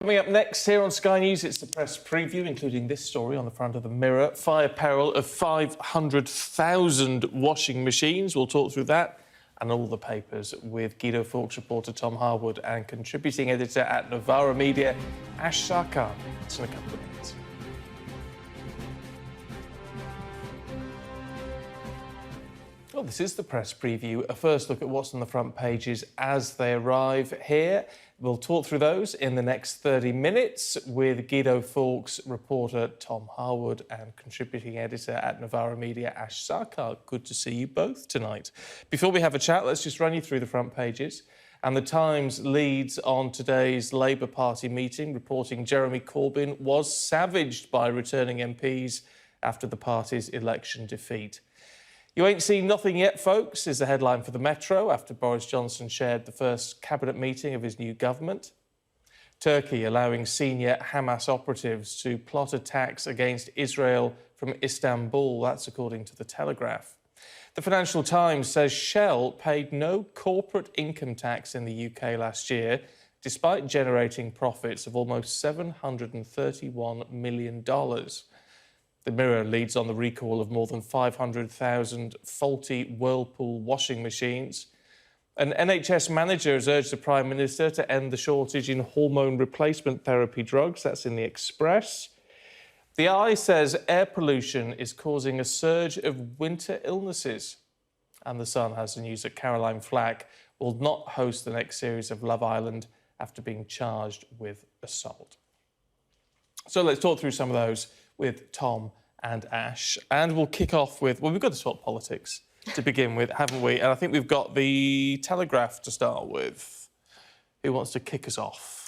Coming up next here on Sky News, it's the press preview, including this story on the front of the Mirror. Fire peril of 500,000 washing machines. We'll talk through that and all the papers with Guido Fawkes reporter Tom Harwood and contributing editor at Novara Media, Ash Sarkar. It's in a couple of minutes. Well, this is the press preview. A first look at what's on the front pages as they arrive here. We'll talk through those in the next 30 minutes with Guido Fawkes, reporter Tom Harwood and contributing editor at Novara Media, Ash Sarkar. Good to see you both tonight. Before we have a chat, let's just run you through the front pages. And the Times leads on today's Labour Party meeting, reporting Jeremy Corbyn was savaged by returning MPs after the party's election defeat. You ain't seen nothing yet, folks, is the headline for the Metro after Boris Johnson shared the first cabinet meeting of his new government. Turkey allowing senior Hamas operatives to plot attacks against Israel from Istanbul. That's according to The Telegraph. The Financial Times says Shell paid no corporate income tax in the UK last year, despite generating profits of almost $731 million. The Mirror leads on the recall of more than 500,000 faulty Whirlpool washing machines. An NHS manager has urged the Prime Minister to end the shortage in hormone replacement therapy drugs. That's in the Express. The Eye says air pollution is causing a surge of winter illnesses. And The Sun has the news that Caroline Flack will not host the next series of Love Island after being charged with assault. So let's talk through some of those with Tom and Ash. And we'll kick off with, well, we've got to talk politics to begin with, haven't we? And I think we've got the Telegraph to start with. Who wants to kick us off?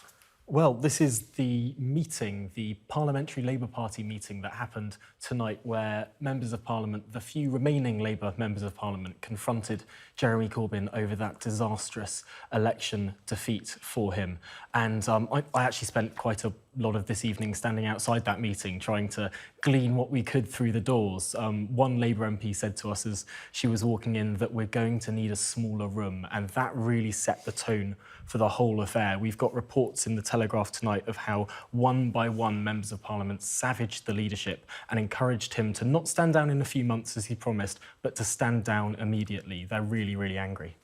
Well, this is the meeting, the Parliamentary Labour Party meeting that happened tonight where members of Parliament, the few remaining Labour members of Parliament, confronted Jeremy Corbyn over that disastrous election defeat for him. And I actually spent quite a lot of this evening standing outside that meeting trying to glean what we could through the doors. One Labour MP said to us as she was walking in that we're going to need a smaller room, and that really set the tone for the whole affair. We've got reports in the Telegraph tonight of how one by one members of Parliament savaged the leadership and encouraged him to not stand down in a few months as he promised, but to stand down immediately. They're really, really angry.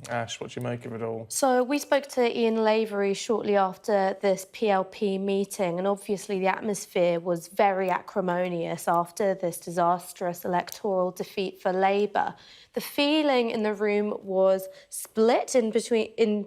Ash, what do you make of it all? So we spoke to Ian Lavery shortly after this PLP meeting, and obviously the atmosphere was very acrimonious after this disastrous electoral defeat for Labour. The feeling in the room was split in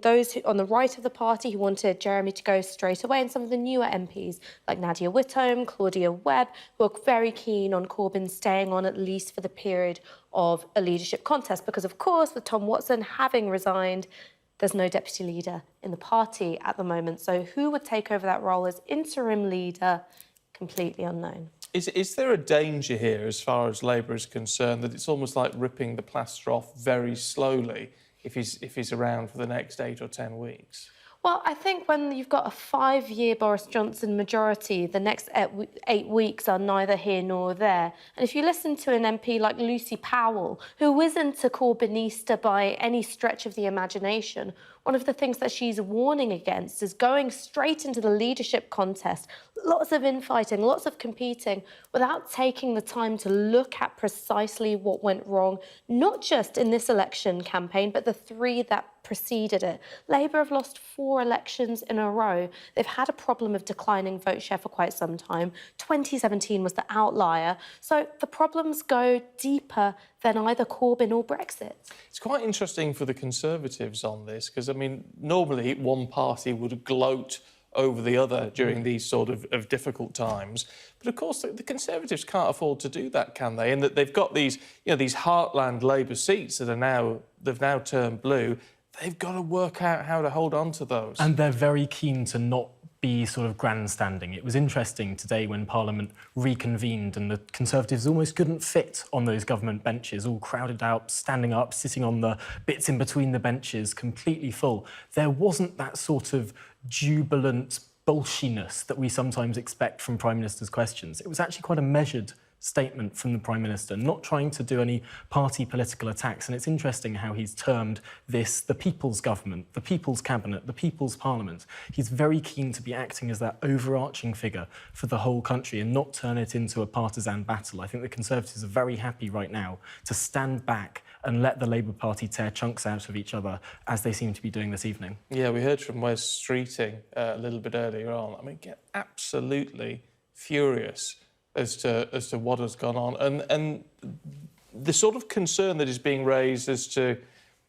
those on the right of the party who wanted Jeremy to go straight away, and some of the newer MPs like Nadia Whittome, Claudia Webb, who are very keen on Corbyn staying on at least for the period of a leadership contest, because of course with Tom Watson having resigned, there's no deputy leader in the party at the moment. So who would take over that role as interim leader? Completely unknown. Is there a danger here, as far as Labour is concerned, that it's almost like ripping the plaster off very slowly if he's around for the next 8 or 10 weeks? Well, I think when you've got a 5-year Boris Johnson majority, the next 8 weeks are neither here nor there. And if you listen to an MP like Lucy Powell, who isn't a Corbynista by any stretch of the imagination, one of the things that she's warning against is going straight into the leadership contest, lots of infighting, lots of competing, without taking the time to look at precisely what went wrong, not just in this election campaign, but the 3 that preceded it. Labour have lost 4 elections in a row. They've had a problem of declining vote share for quite some time. 2017 was the outlier. So the problems go deeper than either Corbyn or Brexit. It's quite interesting for the Conservatives on this, because, I mean, normally one party would gloat over the other during these sort of difficult times. But, of course, the Conservatives can't afford to do that, can they? And that they've got these, these heartland Labour seats that they've now turned blue. They've got to work out how to hold on to those. And they're very keen to not be sort of grandstanding. It was interesting today when Parliament reconvened and the Conservatives almost couldn't fit on those government benches, all crowded out, standing up, sitting on the bits in between the benches, completely full. There wasn't that sort of jubilant bolshiness that we sometimes expect from Prime Minister's questions. It was actually quite a measured statement from the Prime Minister, not trying to do any party political attacks. And it's interesting how he's termed this the People's Government, the People's Cabinet, the People's Parliament. He's very keen to be acting as that overarching figure for the whole country and not turn it into a partisan battle. I think the Conservatives are very happy right now to stand back and let the Labour Party tear chunks out of each other, as they seem to be doing this evening. Yeah, we heard from Wes Streeting a little bit earlier on. I mean, get absolutely furious as to what has gone on, and the sort of concern that is being raised as to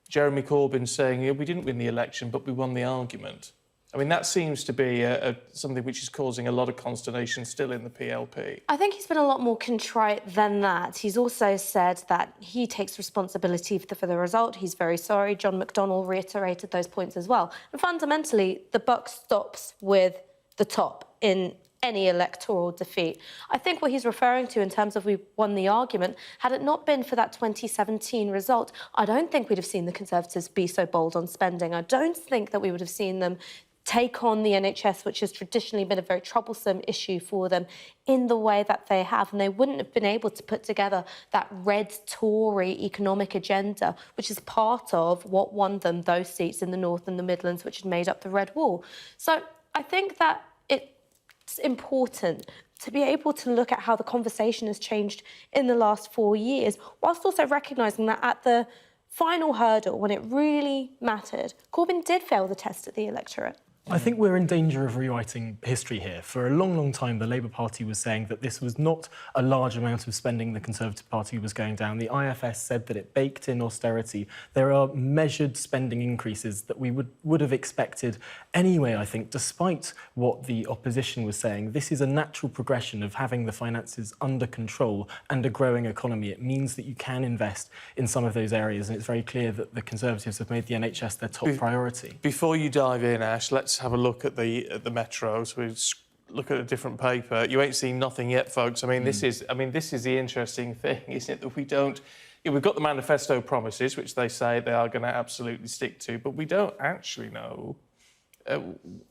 Jeremy Corbyn saying, yeah, we didn't win the election, but we won the argument. I mean, that seems to be something which is causing a lot of consternation still in the PLP. I think he's been a lot more contrite than that. He's also said that he takes responsibility for the result. He's very sorry. John McDonnell reiterated those points as well. And fundamentally, the buck stops with the top in any electoral defeat. I think what he's referring to in terms of we won the argument, had it not been for that 2017 result, I don't think we'd have seen the Conservatives be so bold on spending. I don't think that we would have seen them take on the NHS, which has traditionally been a very troublesome issue for them, in the way that they have. And they wouldn't have been able to put together that red Tory economic agenda, which is part of what won them those seats in the North and the Midlands, which had made up the Red Wall. So I think that it's important to be able to look at how the conversation has changed in the last 4 years, whilst also recognising that at the final hurdle, when it really mattered, Corbyn did fail the test at the electorate. I think we're in danger of rewriting history here. For a long, long time, the Labour Party was saying that this was not a large amount of spending the Conservative Party was going down. The IFS said that it baked in austerity. There are measured spending increases that we would have expected anyway, I think, despite what the opposition was saying. This is a natural progression of having the finances under control and a growing economy. It means that you can invest in some of those areas, and it's very clear that the Conservatives have made the NHS their top priority. Before you dive in, Ash, let's have a look at the Metro. So we look at a different paper. You ain't seen nothing yet, folks. I mean, this is the interesting thing, isn't it? That we don't. We've got the manifesto promises, which they say they are going to absolutely stick to, but we don't actually know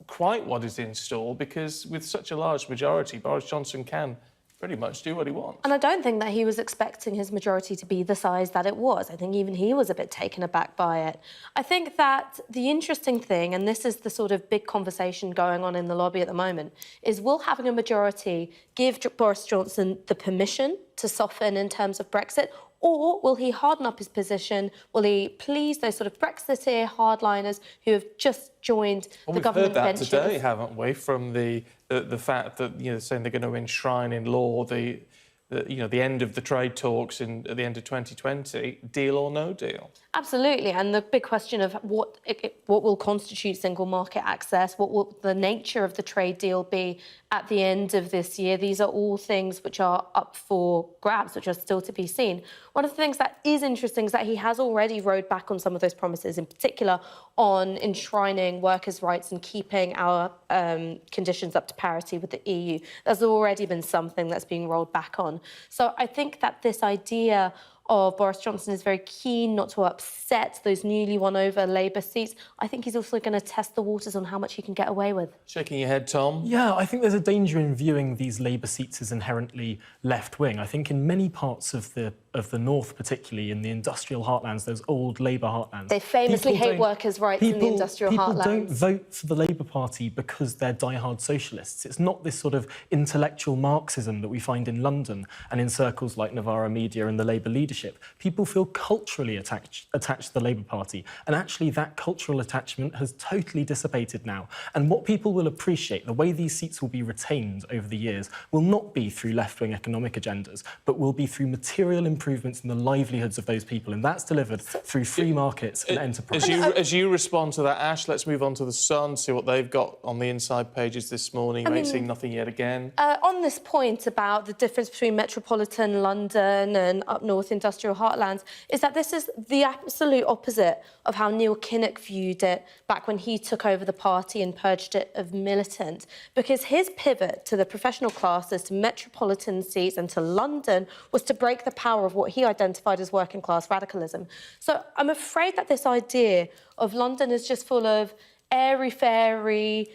quite what is in store, because with such a large majority, Boris Johnson can pretty much do what he wants. And I don't think that he was expecting his majority to be the size that it was. I think even he was a bit taken aback by it. I think that the interesting thing, and this is the sort of big conversation going on in the lobby at the moment, is will having a majority give Boris Johnson the permission to soften in terms of Brexit, or will he harden up his position? Will he please those sort of Brexiteer hardliners who have just joined the government benches? We've heard that today, haven't we, from the fact that, saying they're going to enshrine in law the end of the trade talks at the end of 2020, deal or no deal? Absolutely, and the big question of what will constitute single market access, what will the nature of the trade deal be at the end of this year? These are all things which are up for grabs, which are still to be seen. One of the things that is interesting is that he has already rode back on some of those promises, in particular on enshrining workers' rights and keeping our conditions up to parity with the EU. There's already been something that's being rolled back on. So I think that this idea of Boris Johnson is very keen not to upset those newly won over Labour seats. I think he's also going to test the waters on how much he can get away with. Shaking your head, Tom? Yeah, I think there's a danger in viewing these Labour seats as inherently left-wing. I think in many parts of the north, particularly in the industrial heartlands, those old Labour heartlands, they famously hate workers' rights in the industrial heartlands. People don't vote for the Labour Party because they're diehard socialists. It's not this sort of intellectual Marxism that we find in London and in circles like Novara Media and the Labour leadership. People feel culturally attached to the Labour Party, and actually that cultural attachment has totally dissipated now. And what people will appreciate, the way these seats will be retained over the years, will not be through left-wing economic agendas, but will be through material improvements in the livelihoods of those people, and that's delivered through free markets and enterprise. As you respond to that, Ash, let's move on to the Sun, see what they've got on the inside pages this morning. You ain't seen nothing yet again. On this point about the difference between metropolitan London and up north industrial heartlands, is that this is the absolute opposite of how Neil Kinnock viewed it back when he took over the party and purged it of militant, because his pivot to the professional classes, to metropolitan seats and to London was to break the power of what he identified as working class radicalism. So I'm afraid that this idea of London is just full of airy-fairy,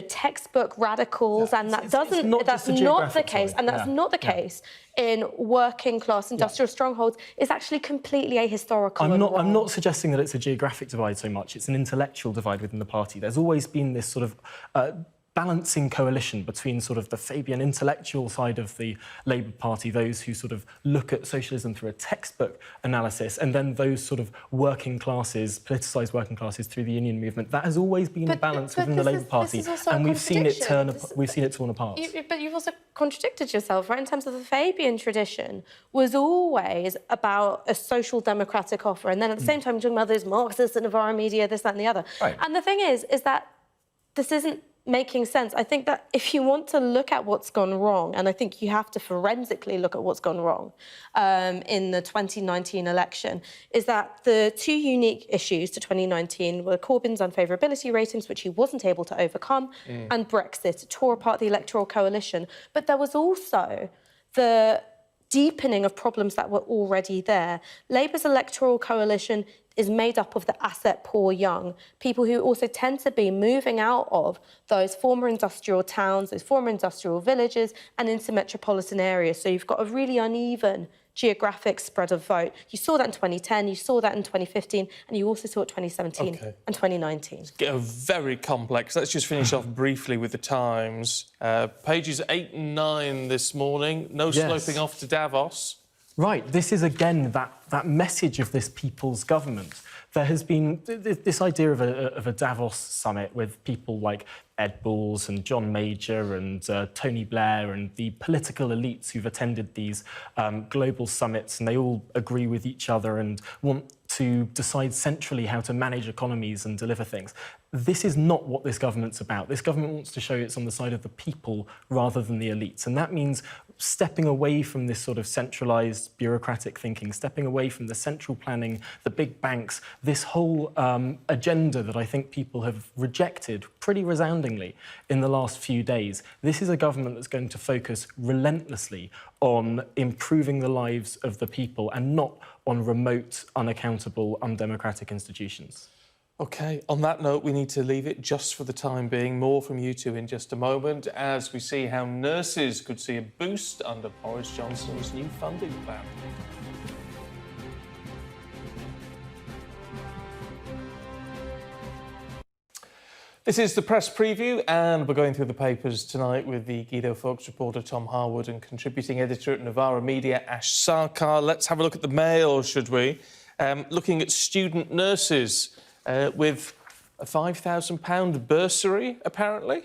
textbook radicals, and that's not the case. And that's not the case in working-class industrial strongholds. It's actually completely ahistorical. I'm not suggesting that it's a geographic divide so much. It's an intellectual divide within the party. There's always been this sort of balancing coalition between sort of the Fabian intellectual side of the Labour Party, those who sort of look at socialism through a textbook analysis, and then those sort of working classes, politicised working classes through the union movement. That has always been a balance within the Labour Party, and we've seen it torn apart. But you've also contradicted yourself, right? In terms of the Fabian tradition was always about a social democratic offer, and then at the same time you're talking about those Marxists and Enviromedia, this, that, and the other. Right. And the thing is that this isn't making sense. I think that if you want to look at what's gone wrong, and I think you have to forensically look at what's gone wrong in the 2019 election, is that the two unique issues to 2019 were Corbyn's unfavourability ratings, which he wasn't able to overcome, and Brexit, tore apart the electoral coalition. But there was also the deepening of problems that were already there. Labour's electoral coalition is made up of the asset-poor young, people who also tend to be moving out of those former industrial towns, those former industrial villages, and into metropolitan areas. So you've got a really uneven geographic spread of vote. You saw that in 2010, you saw that in 2015, and you also saw it 2017 and 2019. It's very complex. Let's just finish off briefly with the Times. Pages 8 and 9 this morning. No sloping off to Davos. Right, this is again that message of this people's government. There has been this idea of a Davos summit with people like Ed Balls and John Major and Tony Blair and the political elites who've attended these global summits, and they all agree with each other and want to decide centrally how to manage economies and deliver things. This is not what this government's about. This government wants to show it's on the side of the people rather than the elites, and that means stepping away from this sort of centralised bureaucratic thinking, stepping away from the central planning, the big banks, this whole agenda that I think people have rejected pretty resoundingly in the last few days. This is a government that's going to focus relentlessly on improving the lives of the people and not on remote, unaccountable, undemocratic institutions. OK, on that note, we need to leave it just for the time being. More from you two in just a moment as we see how nurses could see a boost under Boris Johnson's new funding plan. This is the press preview, and we're going through the papers tonight with the Guido Fawkes reporter Tom Harwood and contributing editor at Novara Media Ash Sarkar. Let's have a look at the Mail, should we? Looking at student nurses with a £5,000 bursary, apparently.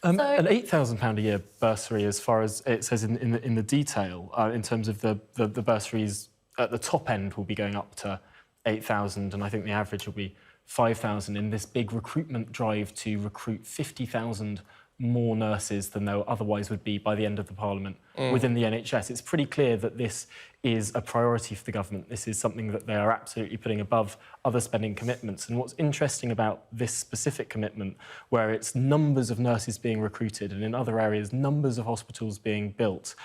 An £8,000 a year bursary, as far as it says in the detail, in terms of the bursaries at the top end will be going up to 8,000, and I think the average will be 5,000 in this big recruitment drive to recruit 50,000 more nurses than there otherwise would be by the end of the Parliament within the NHS. It's pretty clear that this is a priority for the government. This is something that they are absolutely putting above other spending commitments. And what's interesting about this specific commitment, where it's numbers of nurses being recruited and in other areas numbers of hospitals being built,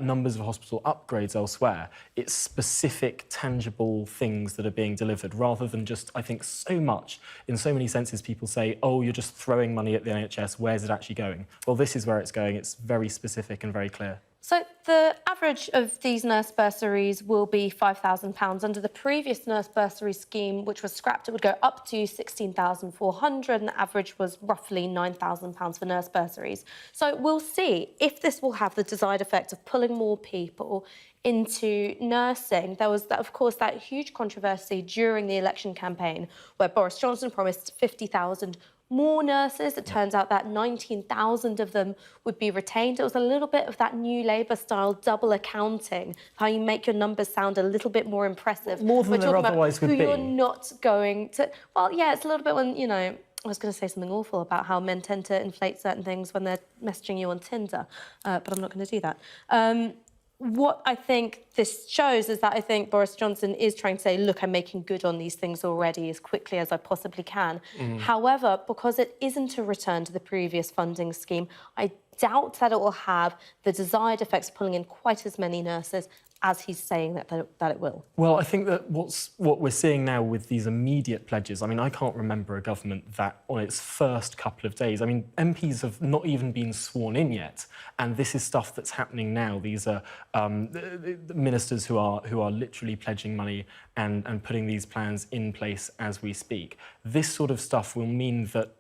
numbers of hospital upgrades elsewhere, it's specific, tangible things that are being delivered rather than just, I think, so much. In so many senses, people say, oh, you're just throwing money at the NHS. Where's it actually going? Well, this is where it's going. It's very specific and very clear. So the average of these nurse bursaries will be £5,000. Under the previous nurse bursary scheme, which was scrapped, it would go up to £16,400, and the average was roughly £9,000 for nurse bursaries. So we'll see if this will have the desired effect of pulling more people into nursing. There was, of course, that huge controversy during the election campaign where Boris Johnson promised 50,000 more nurses. It turns out that 19,000 of them would be retained. It was a little bit of that new Labour-style double accounting, how you make your numbers sound a little bit more impressive. More than there otherwise would be. You're not going to... Well, yeah, it's a little bit when, you know, I was going to say something awful about how men tend to inflate certain things when they're messaging you on Tinder, but I'm not going to do that. What I think this shows is that I think Boris Johnson is trying to say, look, I'm making good on these things already as quickly as I possibly can. However, because it isn't a return to the previous funding scheme, I doubt that it will have the desired effects of pulling in quite as many nurses as he's saying that it will? Well, I think that what we're seeing now with these immediate pledges, I mean, I can't remember a government that on its first couple of days, I mean, MPs have not even been sworn in yet, and this is stuff that's happening now. These are the ministers who are literally pledging money and putting these plans in place as we speak. This sort of stuff will mean that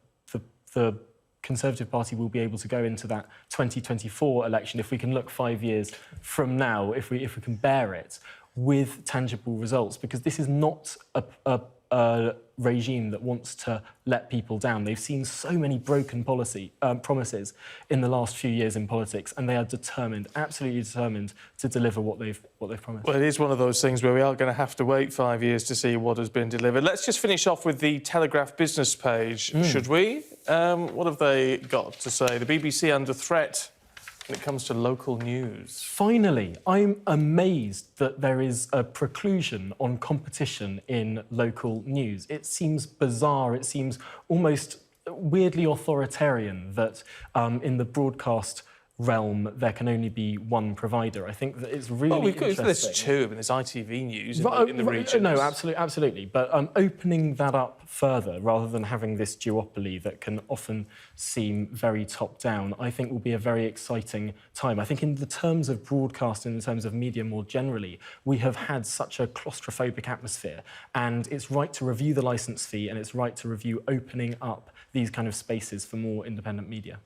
the Conservative Party will be able to go into that 2024 election, if we can look 5 years from now, if we can bear it, with tangible results, because this is not a regime that wants to let people down. They've seen so many broken promises in the last few years in politics, and they are determined, absolutely determined, to deliver what they've promised. Well, it is one of those things where we are going to have to wait 5 years to see what has been delivered. Let's just finish off with the Telegraph business page, should we? What have they got to say? The BBC under threat when it comes to local news. Finally, I'm amazed that there is a preclusion on competition in local news. It seems bizarre, it seems almost weirdly authoritarian that in the broadcast realm there can only be one provider. I think that it's really interesting. There's two, I mean, there's ITV News in the regions. No, absolutely. But opening that up further, rather than having this duopoly that can often seem very top-down, I think will be a very exciting time. I think in the terms of broadcast and in terms of media more generally, we have had such a claustrophobic atmosphere, and it's right to review the licence fee, and it's right to review opening up these kind of spaces for more independent media.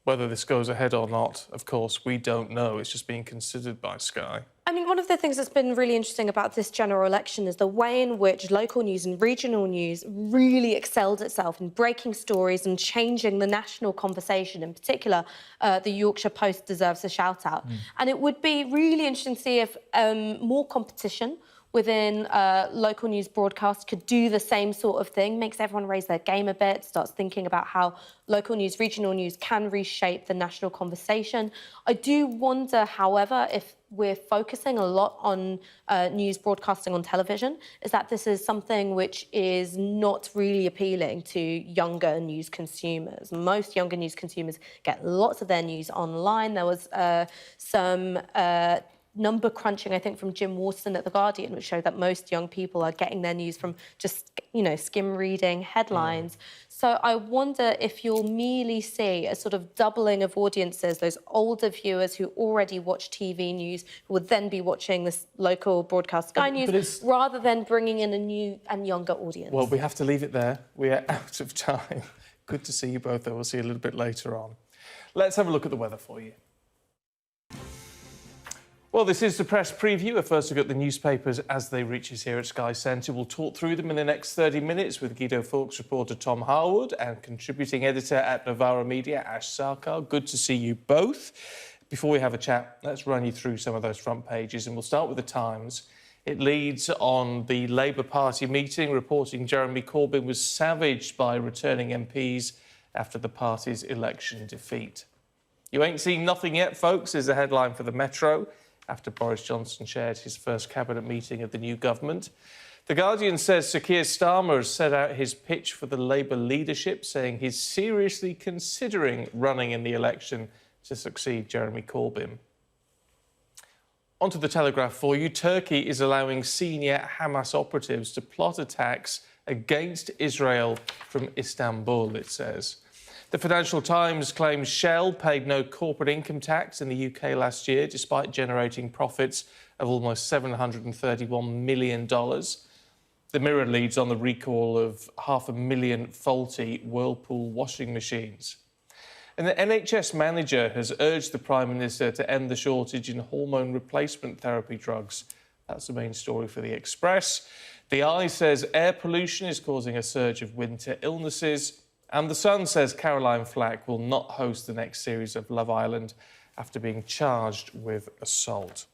Whether this goes ahead or not, of course, we don't know. It's just being considered by Sky. I mean, one of the things that's been really interesting about this general election is the way in which local news and regional news really excelled itself in breaking stories and changing the national conversation. In particular, the Yorkshire Post deserves a shout-out. And it would be really interesting to see if more competition within local news broadcasts could do the same sort of thing, makes everyone raise their game a bit, starts thinking about how local news, regional news can reshape the national conversation. I do wonder, however, if we're focusing a lot on news broadcasting on television, is that this is something which is not really appealing to younger news consumers. Most younger news consumers get lots of their news online. There was some number crunching, I think, from Jim Waterson at The Guardian, which showed that most young people are getting their news from just, skim reading headlines. So I wonder if you'll merely see a sort of doubling of audiences, those older viewers who already watch TV news, who would then be watching this local broadcast Sky News, rather than bringing in a new and younger audience. Well, we have to leave it there. We are out of time. Good to see you both, though. We'll see you a little bit later on. Let's have a look at the weather for you. Well, this is the press preview. A first look at the newspapers as they reach us here at Sky Centre. We'll talk through them in the next 30 minutes with Guido Fawkes reporter Tom Harwood and contributing editor at Novara Media, Ash Sarkar. Good to see you both. Before we have a chat, let's run you through some of those front pages, and we'll start with the Times. It leads on the Labour Party meeting, reporting Jeremy Corbyn was savaged by returning MPs after the party's election defeat. You ain't seen nothing yet, folks, is the headline for the Metro, after Boris Johnson chaired his first cabinet meeting of the new government. The Guardian says Sir Keir Starmer has set out his pitch for the Labour leadership, saying he's seriously considering running in the election to succeed Jeremy Corbyn. Onto the Telegraph for you. Turkey is allowing senior Hamas operatives to plot attacks against Israel from Istanbul, it says. The Financial Times claims Shell paid no corporate income tax in the UK last year, despite generating profits of almost $731 million. The Mirror leads on the recall of 500,000 faulty Whirlpool washing machines. And the NHS manager has urged the Prime Minister to end the shortage in hormone replacement therapy drugs. That's the main story for the Express. The Eye says air pollution is causing a surge of winter illnesses. And The Sun says Caroline Flack will not host the next series of Love Island after being charged with assault.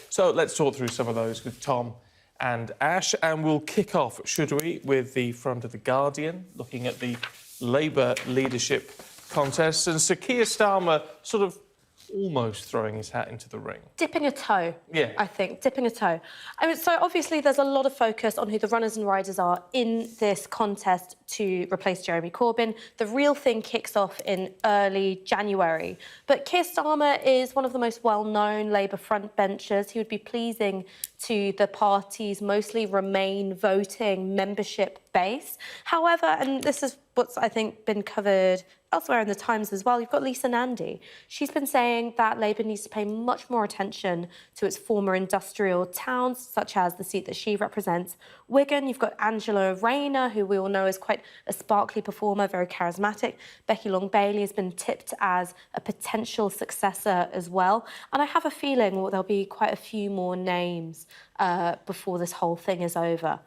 So let's talk through some of those with Tom and Ash. And we'll kick off, should we, with the front of The Guardian, looking at the Labour leadership contest. And Sir Keir Starmer sort of almost throwing his hat into the ring. Dipping a toe, Yeah. I think, dipping a toe. I mean, so obviously there's a lot of focus on who the runners and riders are in this contest to replace Jeremy Corbyn. The real thing kicks off in early January. But Keir Starmer is one of the most well-known Labour frontbenchers. He would be pleasing to the party's mostly Remain voting membership base. However, and this is what's, I think, been covered elsewhere in the Times as well, you've got Lisa Nandy. She's been saying that Labour needs to pay much more attention to its former industrial towns, such as the seat that she represents, Wigan. You've got Angela Rayner, who we all know is quite a sparkly performer, very charismatic. Becky Long-Bailey has been tipped as a potential successor as well. And I have a feeling there'll be quite a few more names before this whole thing is over.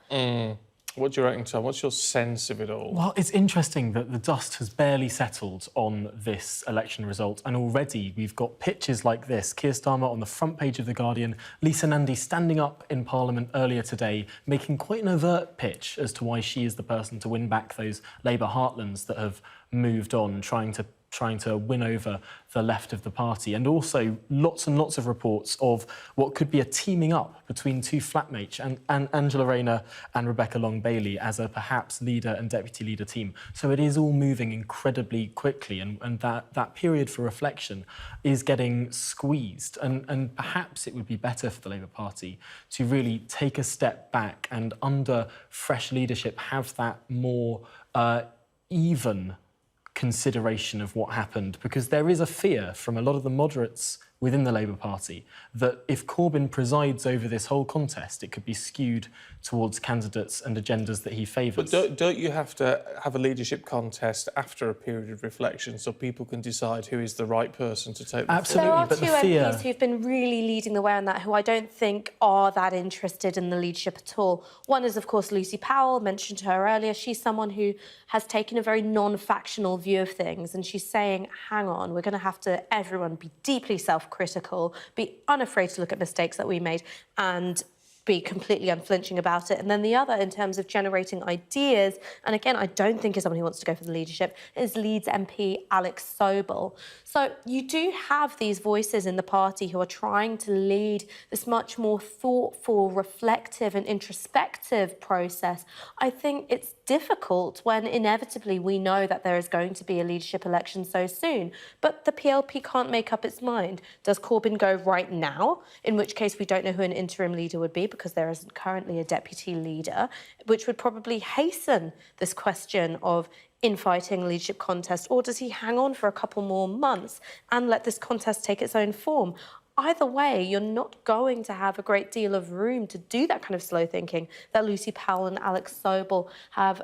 What do you reckon, Tom? What's your sense of it all? Well, it's interesting that the dust has barely settled on this election result, and already we've got pictures like this. Keir Starmer on the front page of The Guardian, Lisa Nandy standing up in Parliament earlier today, making quite an overt pitch as to why she is the person to win back those Labour heartlands that have moved on, trying to win over the left of the party, and also lots and lots of reports of what could be a teaming up between two flatmates, and Angela Rayner and Rebecca Long-Bailey as a perhaps leader and deputy leader team. So it is all moving incredibly quickly, and that period for reflection is getting squeezed, and perhaps it would be better for the Labour Party to really take a step back and under fresh leadership have that more even consideration of what happened, because there is a fear from a lot of the moderates within the Labour Party that if Corbyn presides over this whole contest, it could be skewed towards candidates and agendas that he favours. But don't you have to have a leadership contest after a period of reflection so people can decide who is the right person to take the Absolutely, There are but two the fear... MPs who've been really leading the way on that, who I don't think are that interested in the leadership at all. One is, of course, Lucy Powell, mentioned her earlier. She's someone who has taken a very non-factional view of things, and she's saying, hang on, we're going to have to, everyone, be deeply self-critical, be unafraid to look at mistakes that we made, and be completely unflinching about it. And then the other, in terms of generating ideas, and again, I don't think is someone who wants to go for the leadership, is Leeds MP Alex Sobel. So you do have these voices in the party who are trying to lead this much more thoughtful, reflective and introspective process. I think it's difficult when inevitably we know that there is going to be a leadership election so soon, but the PLP can't make up its mind. Does Corbyn go right now, in which case we don't know who an interim leader would be because there isn't currently a deputy leader, which would probably hasten this question of infighting leadership contest, or does he hang on for a couple more months and let this contest take its own form? Either way, you're not going to have a great deal of room to do that kind of slow thinking that Lucy Powell and Alex Sobel have,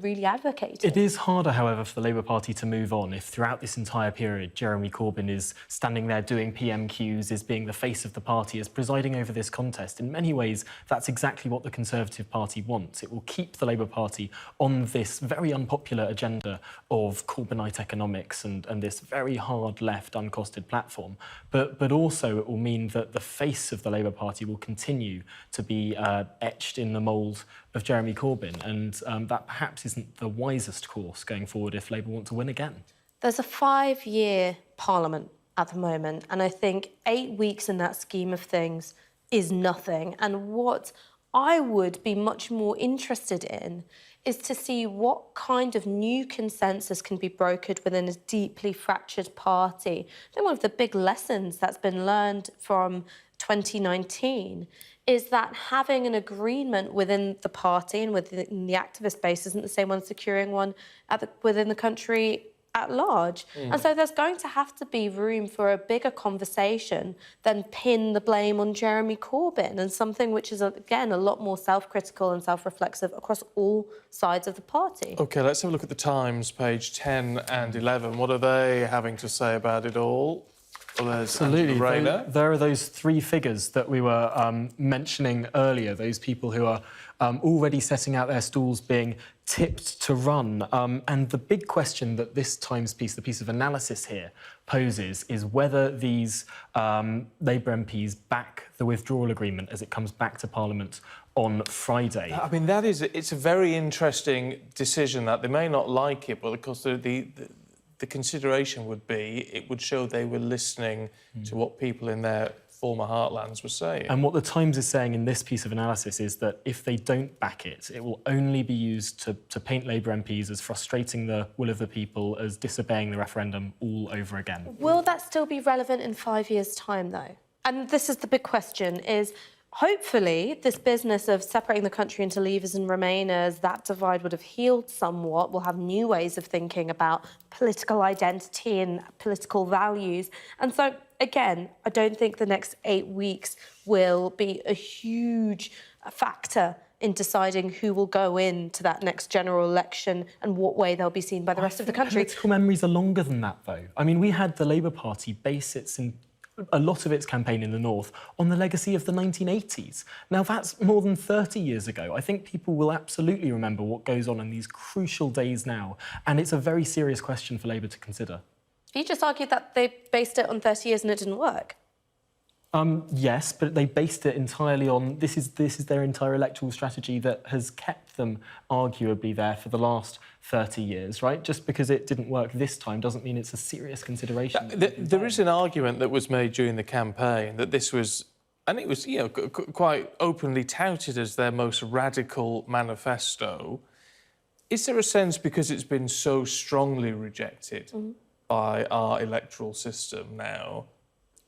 really advocated. It is harder, however, for the Labour Party to move on if throughout this entire period Jeremy Corbyn is standing there doing PMQs, is being the face of the party, is presiding over this contest. In many ways, that's exactly what the Conservative Party wants. It will keep the Labour Party on this very unpopular agenda of Corbynite economics and this very hard left, uncosted platform. But also it will mean that the face of the Labour Party will continue to be etched in the mould of Jeremy Corbyn, and that perhaps isn't the wisest course going forward if Labour want to win again. There's a 5-year parliament at the moment, and I think 8 weeks in that scheme of things is nothing. And what I would be much more interested in is to see what kind of new consensus can be brokered within a deeply fractured party. I think one of the big lessons that's been learned from 2019 is that having an agreement within the party and within the activist base isn't the same one as securing one within the country at large. And so there's going to have to be room for a bigger conversation than pin the blame on Jeremy Corbyn, and something which is, again, a lot more self-critical and self-reflexive across all sides of the party. OK, let's have a look at the Times, page 10 and 11. What are they having to say about it all? Well, absolutely. There are those three figures that we were mentioning earlier, those people who are already setting out their stalls, being tipped to run. And the big question that this Times piece, the piece of analysis here, poses is whether these Labour MPs back the withdrawal agreement as it comes back to Parliament on Friday. I mean, it's a very interesting decision that they may not like it, but of course the the consideration would be it would show they were listening to what people in their former heartlands were saying. And what the Times is saying in this piece of analysis is that if they don't back it, it will only be used to paint Labour MPs as frustrating the will of the people, as disobeying the referendum all over again. Will that still be relevant in 5 years' time, though? And this is the big question, is hopefully this business of separating the country into Leavers and Remainers, that divide would have healed somewhat. We'll have new ways of thinking about political identity and political values. And so, again, I don't think the next 8 weeks will be a huge factor in deciding who will go into that next general election and what way they'll be seen by the rest of the country. Political memories are longer than that, though. I mean, we had the Labour Party base a lot of its campaign in the North on the legacy of the 1980s. Now, that's more than 30 years ago. I think people will absolutely remember what goes on in these crucial days now, and it's a very serious question for Labour to consider. You just argued that they based it on 30 years and it didn't work. Yes, but they based it entirely on... This is their entire electoral strategy that has kept them arguably there for the last 30 years, right? Just because it didn't work this time doesn't mean it's a serious consideration. There is an argument that was made during the campaign that this was, and it was, quite openly touted as their most radical manifesto. Is there a sense, because it's been so strongly rejected by our electoral system now,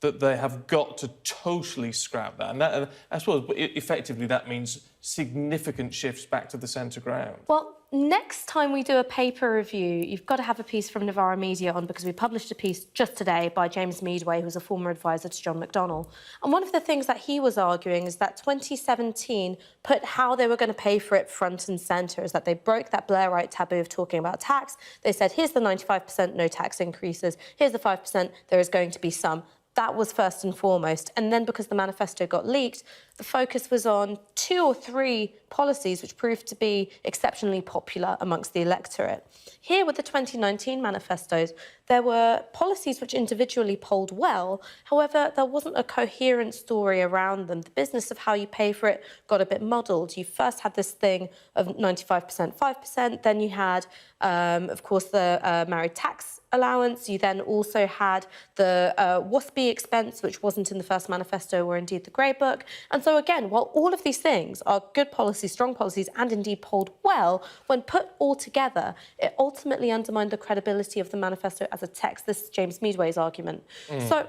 that they have got to totally scrap that? And that, I suppose, effectively, that means significant shifts back to the centre ground. Well, next time we do a paper review, you've got to have a piece from Novara Media on, because we published a piece just today by James Meadway, who's a former advisor to John McDonnell. And one of the things that he was arguing is that 2017 put how they were going to pay for it front and centre, is that they broke that Blairite taboo of talking about tax. They said, here's the 95% no tax increases, here's the 5%, there is going to be some. That was first and foremost. And then because the manifesto got leaked, the focus was on 2 or 3 policies which proved to be exceptionally popular amongst the electorate. Here, with the 2019 manifestos, there were policies which individually polled well. However, there wasn't a coherent story around them. The business of how you pay for it got a bit muddled. You first had this thing of 95%, 5%. Then you had, of course, the married tax allowance. You then also had the WASPI expense, which wasn't in the first manifesto or indeed the Grey Book. And so, again, while all of these things are good policies, strong policies, and indeed polled well, when put all together, it ultimately undermined the credibility of the manifesto as a text. This is James Meadway's argument. So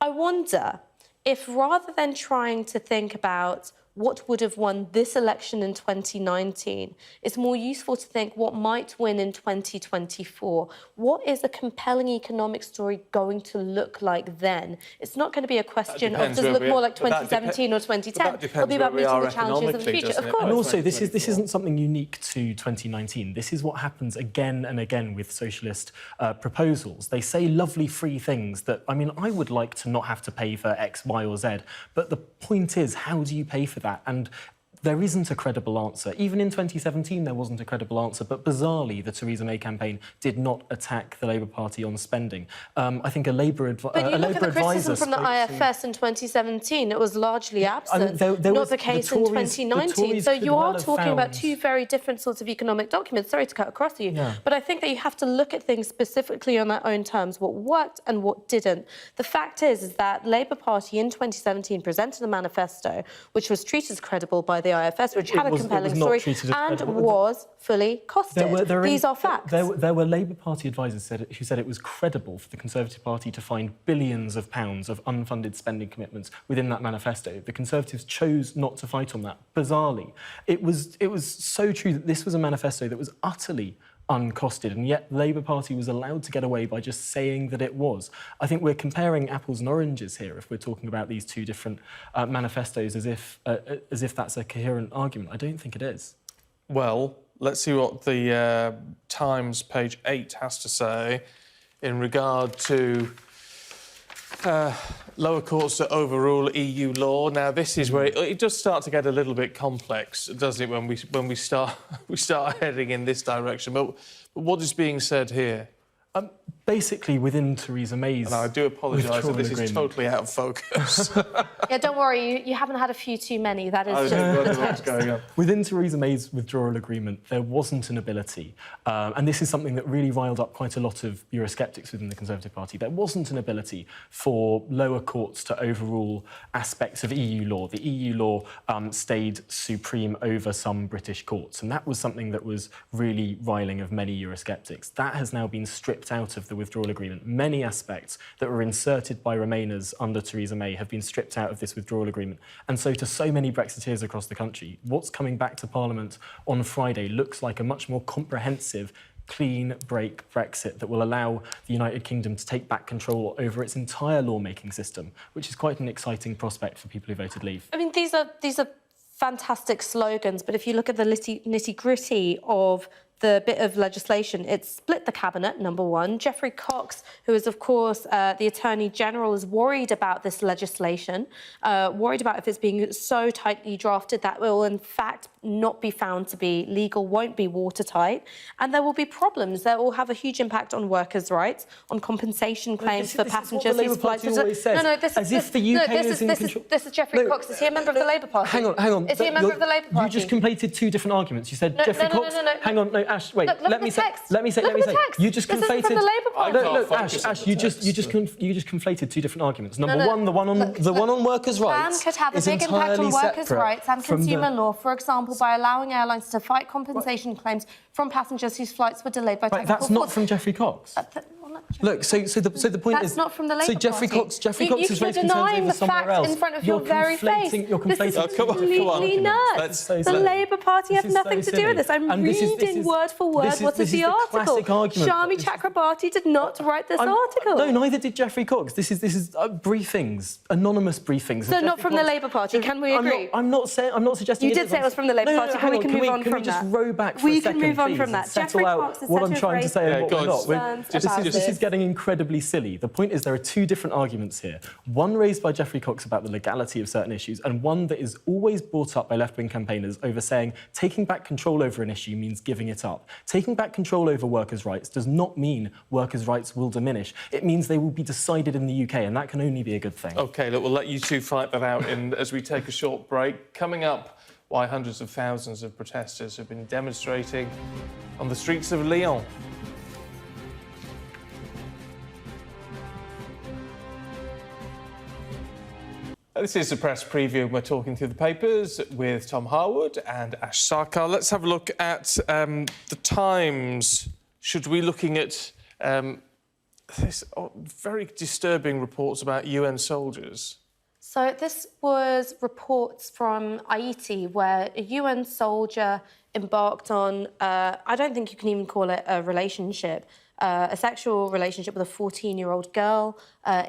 I wonder if, rather than trying to think about what would have won this election in 2019, it's more useful to think what might win in 2024. What is a compelling economic story going to look like then? It's not going to be a question of does it look more like 2017 or 2010. It'll be about meeting the challenges of the future, of course. And also, this isn't something unique to 2019. This is what happens again and again with socialist proposals. They say lovely free things that, I mean, I would like to not have to pay for X, Y or Z, but the point is, how do you pay for that? And there isn't a credible answer. Even in 2017, there wasn't a credible answer, but bizarrely, the Theresa May campaign did not attack the Labour Party on spending. I think a Labour advisor... But you look at the criticism from the IFS in 2017, it was largely absent, not the case in 2019. So you are talking about 2 very different sorts of economic documents. Sorry to cut across you, but I think that you have to look at things specifically on their own terms, what worked and what didn't. The fact is that Labour Party in 2017 presented a manifesto which was treated as credible by the IFS, which had a compelling story and was fully costed. These are facts. There were Labour Party advisors who said it was credible for the Conservative Party to find billions of pounds of unfunded spending commitments within that manifesto. The Conservatives chose not to fight on that, bizarrely. It was so true that this was a manifesto that was utterly uncosted, and yet the Labour Party was allowed to get away by just saying that it was. I think we're comparing apples and oranges here if we're talking about these 2 different manifestos as if that's a coherent argument. I don't think it is. Well, let's see what the Times page 8 has to say in regard to lower courts to overrule EU law. Now, this is where it does start to get a little bit complex, doesn't it, when we start heading in this direction? But what is being said here? Basically, within Theresa May's... And I do apologise that this is totally out of focus. Yeah, don't worry, you haven't had a few too many. That is I just don't know the what's text. going on. Within Theresa May's withdrawal agreement, there wasn't an ability, and this is something that really riled up quite a lot of Eurosceptics within the Conservative Party. There wasn't an ability for lower courts to overrule aspects of EU law. The EU law stayed supreme over some British courts, and that was something that was really riling of many Eurosceptics. That has now been stripped out of the withdrawal agreement. Many aspects that were inserted by Remainers under Theresa May have been stripped out of this withdrawal agreement. And so to so many Brexiteers across the country, what's coming back to Parliament on Friday looks like a much more comprehensive, clean break Brexit that will allow the United Kingdom to take back control over its entire lawmaking system, which is quite an exciting prospect for people who voted leave. I mean, these are fantastic slogans, but if you look at the nitty-gritty of the bit of legislation, it's split the cabinet, number one. Geoffrey Cox, who is, of course, the Attorney General, is worried about this legislation, worried about if it's being so tightly drafted that it will, in fact, not be found to be legal, won't be watertight, and there will be problems. That will have a huge impact on workers' rights, on compensation claims for passengers whose flights... This is Geoffrey Cox. Is he a member of the Labour Party? Hang on. Is he a member of the Labour Party? You just conflated two different arguments. You said Geoffrey Cox... Hang on, no, Ash, wait. Let me say. You just conflated... This is from the Labour Party. Look, Ash, you just conflated two different arguments. Number one, the one on workers' rights could have a big impact on workers' rights and consumer law, for example, by allowing airlines to fight compensation claims from passengers whose flights were delayed by technical That's not from Geoffrey Cox. Look, so the point is... That's not from the Labour Party. So Geoffrey Cox has raised concerns over somewhere else. In front of your very face. You're conflating... This is completely nuts. The Labour Party have nothing to do with this. I'm reading word for word what is the article. Shami Chakrabarti did not write this article. No, neither did Geoffrey Cox. This is briefings, anonymous briefings. So not from the Labour Party, can we agree? I'm not suggesting... You did say it was from the Labour Party. Can we move on from that? Can we just row back for a second, We can move on from that. Settle out what I'm trying to say and what we're not. This is getting incredibly silly. The point is there are two different arguments here. One raised by Geoffrey Cox about the legality of certain issues, and one that is always brought up by left-wing campaigners over saying taking back control over an issue means giving it up. Taking back control over workers' rights does not mean workers' rights will diminish. It means they will be decided in the UK, and that can only be a good thing. OK, look, we'll let you two fight that out as we take a short break. Coming up, why hundreds of thousands of protesters have been demonstrating on the streets of Lyon. This is the press preview. We're talking through the papers with Tom Harwood and Ash Sarkar. Let's have a look at the Times. Should we be looking at this very disturbing reports about UN soldiers? So this was reports from Haiti where a UN soldier embarked on, I don't think you can even call it a relationship, a sexual relationship with a 14-year-old girl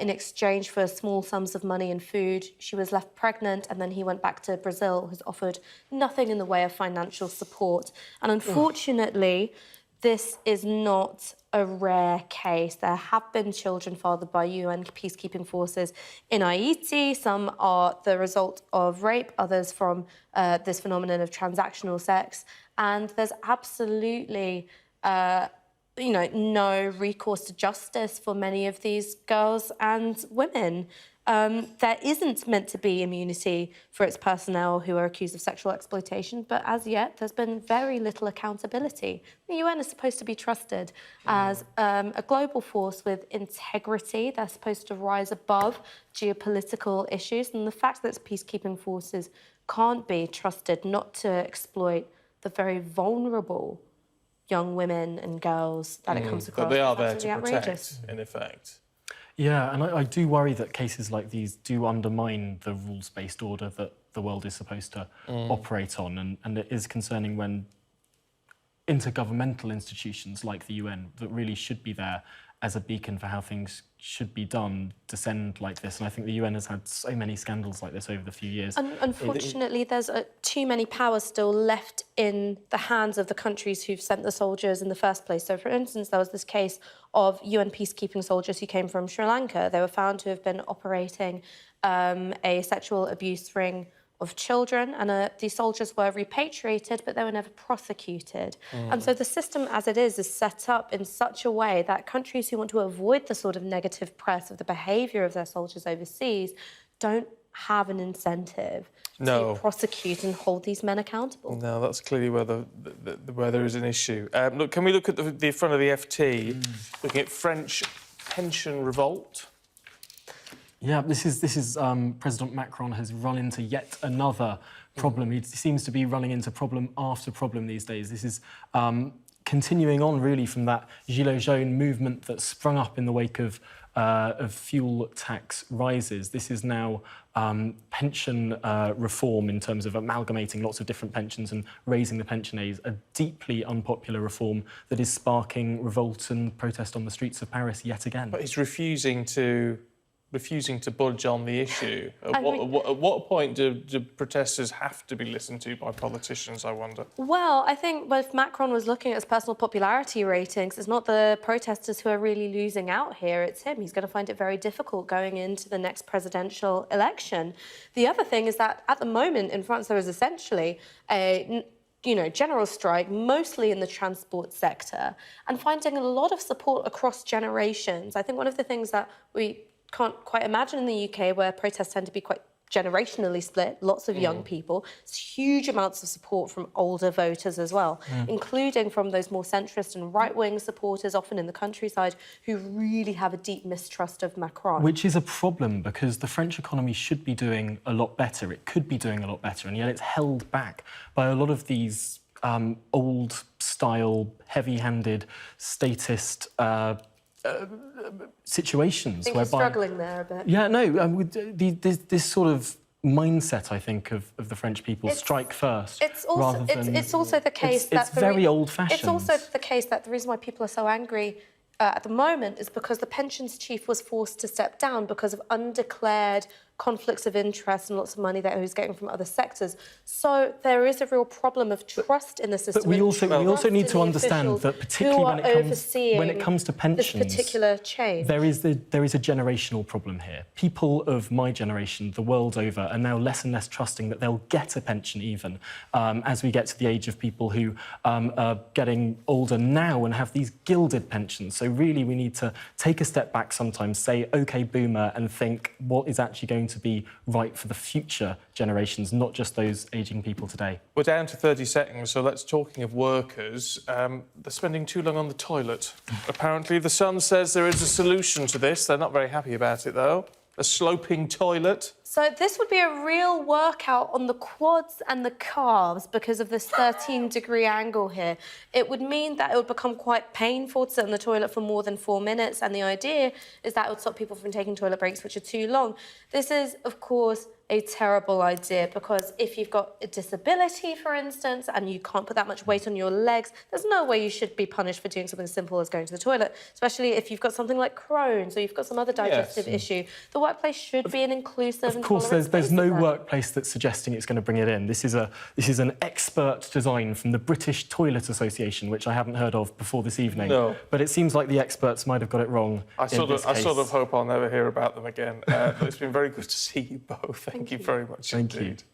in exchange for small sums of money and food. She was left pregnant, and then he went back to Brazil, who's offered nothing in the way of financial support. And unfortunately, this is not a rare case. There have been children fathered by UN peacekeeping forces in Haiti. Some are the result of rape, others from this phenomenon of transactional sex. And there's absolutely... no recourse to justice for many of these girls and women. There isn't meant to be immunity for its personnel who are accused of sexual exploitation, but as yet, there's been very little accountability. The UN is supposed to be trusted as a global force with integrity. They're supposed to rise above geopolitical issues, and the fact that its peacekeeping forces can't be trusted not to exploit the very vulnerable young women and girls that it comes across. But they are there to outrageous. protect, in effect. Yeah, and I do worry that cases like these do undermine the rules-based order that the world is supposed to operate on, and it is concerning when intergovernmental institutions like the UN that really should be there as a beacon for how things should be done descend like this. And I think the UN has had so many scandals like this over the few years. Unfortunately, there's too many powers still left in the hands of the countries who've sent the soldiers in the first place. So, for instance, there was this case of UN peacekeeping soldiers who came from Sri Lanka. They were found to have been operating a sexual abuse ring of children, and these soldiers were repatriated, but they were never prosecuted. And so the system as it is set up in such a way that countries who want to avoid the sort of negative press of the behaviour of their soldiers overseas don't have an incentive to prosecute and hold these men accountable. No, that's clearly where there is an issue. Look, can we look at the front of the FT, looking at French pension revolt? Yeah, this is President Macron has run into yet another problem. He seems to be running into problem after problem these days. This is continuing on really from that Gilets jaunes movement that sprung up in the wake of fuel tax rises. This is now pension reform in terms of amalgamating lots of different pensions and raising the pension age, a deeply unpopular reform that is sparking revolt and protest on the streets of Paris yet again. But he's refusing to budge on the issue. At what point do protesters have to be listened to by politicians, I wonder? Well, I think if Macron was looking at his personal popularity ratings, it's not the protesters who are really losing out here, it's him. He's going to find it very difficult going into the next presidential election. The other thing is that at the moment in France there is essentially a general strike, mostly in the transport sector, and finding a lot of support across generations. I think one of the things that we can't quite imagine in the UK, where protests tend to be quite generationally split, lots of young people, it's huge amounts of support from older voters as well, including from those more centrist and right-wing supporters, often in the countryside, who really have a deep mistrust of Macron. Which is a problem, because the French economy should be doing a lot better. It could be doing a lot better, and yet it's held back by a lot of these old-style, heavy-handed, statist situations. I think you're struggling there a bit. Yeah, no, this sort of mindset, I think, of the French people, strike first. It's also the case that... It's very old-fashioned. It's also the case that the reason why people are so angry at the moment is because the pensions chief was forced to step down because of undeclared conflicts of interest and lots of money that he was getting from other sectors. So there is a real problem of trust in the system. But we also need to understand that, particularly when it comes to pensions, this particular change, there is a generational problem here. People of my generation, the world over, are now less and less trusting that they'll get a pension even as we get to the age of people who are getting older now and have these gilded pensions. So really we need to take a step back sometimes, say, OK, boomer, and think what is actually going to be right for the future generations, not just those ageing people today. We're down to 30 seconds, so talking of workers, they're spending too long on the toilet. Apparently the Sun says there is a solution to this. They're not very happy about it, though. A sloping toilet. So this would be a real workout on the quads and the calves because of this 13-degree angle here. It would mean that it would become quite painful to sit on the toilet for more than 4 minutes, and the idea is that it would stop people from taking toilet breaks which are too long. This is, of course, a terrible idea because if you've got a disability, for instance, and you can't put that much weight on your legs, there's no way you should be punished for doing something as simple as going to the toilet, especially if you've got something like Crohn's or you've got some other digestive issue. The workplace should be an inclusive and Of course, there's no workplace that's suggesting it's going to bring it in. This is an expert design from the British Toilet Association, which I haven't heard of before this evening. No. But it seems like the experts might have got it wrong. I sort of hope I'll never hear about them again. But it's been very good to see you both. Thank you very much indeed. Thank you.